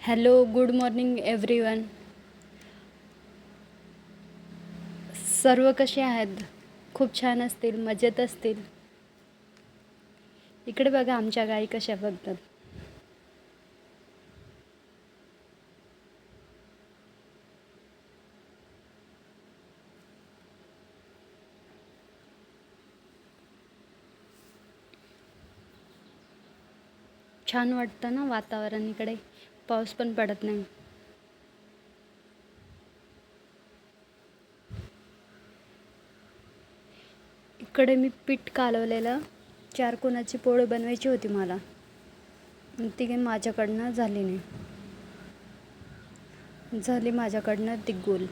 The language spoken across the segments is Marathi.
Hello, good morning everyone. सर्व कसे आहेत? खूप छान असतील, मजेत असतील. इकडे बघा आमच्या गाई कशा बघतात. छान वाटतं ना वातावरण इकडे. पाऊस पण पडत नाही. इकडे मी पीठ कालवलेलं 4 कोणाची पोळी बनवायची होती मला. ती काही माझ्याकडनं झाली नाही. झाली माझ्याकडनं ती गोल.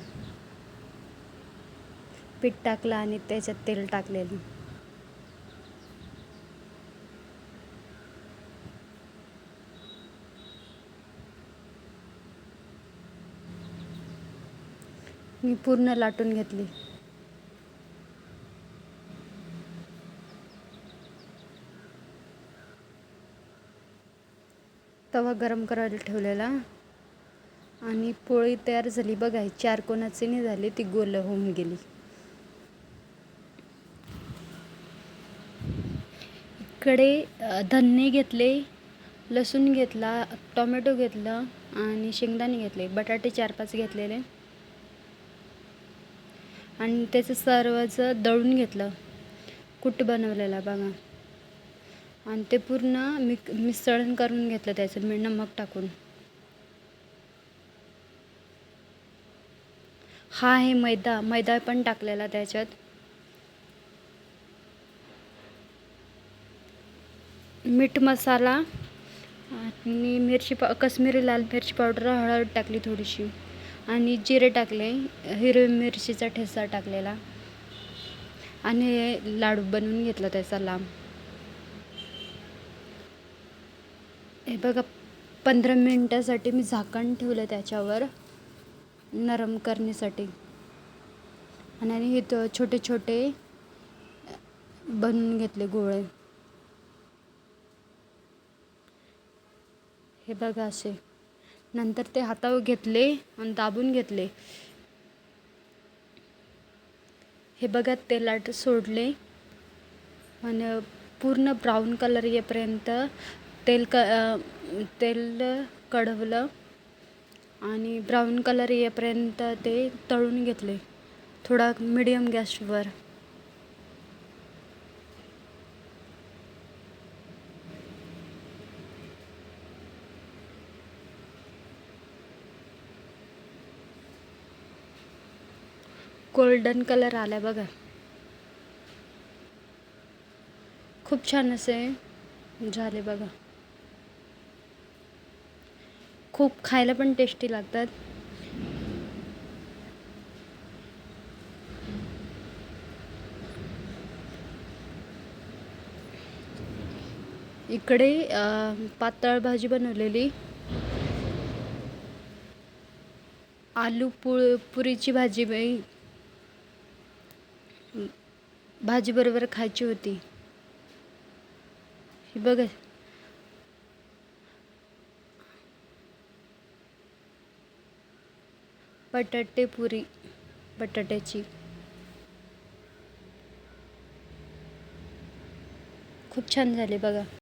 पीठ टाकलं आणि त्याच्यात तेल टाकलेलं. मी पूर्ण लाटून घेतली. तवा गरम करायला ठेवलेला आणि पोळी तयार झाली बघा. 4 कोणाची नाही झाली, ती गोल होऊन गेली. इकडे धने घेतले, लसूण घेतला, टोमॅटो घेतलं आणि शेंगदाणे घेतले, बटाटे 4-5 घेतलेले आणि त्याचं सर्वचं दळून घेतलं. कूट बनवलेला बघा आणि ते पूर्ण मिसळण करून घेतलं त्याचं नमक टाकून. हा आहे मैदा पण टाकलेला त्याच्यात. मीठ मसाला आणि कश्मीरी लाल मिरची पावडर, हळद टाकली थोडीशी आणि जिरे टाकले, हिरवी मिरचीचा ठेचा टाकलेला आणि लाडू बनवून घेतला त्याचा लांब. हे बघा 15 मिनिटासाठी मी झाकण ठेवलं त्याच्यावर नरम करण्यासाठी आणि हे छोटे छोटे बनवून घेतले गोळे. हे बघा असे. नंतर ते हातावर घेतले आणि दाबून घेतले. हे बघा तेलात सोडले आणि पूर्ण ब्राऊन कलर येईपर्यंत तेल कढवलं आणि ब्राऊन कलर येईपर्यंत ते तळून घेतले थोडा मीडियम गॅसवर. गोल्डन कलर आला बघा. खूप छान असे झाले बघा. खूप खायला पण टेस्टी लागतात. इकडे पातळ भाजी बनवलेली, आलू पुरीची भाजी भाजी बरोबर खायची होती. ही बघा बटाटे पुरी बटाट्याची. खूप छान झाली बघा.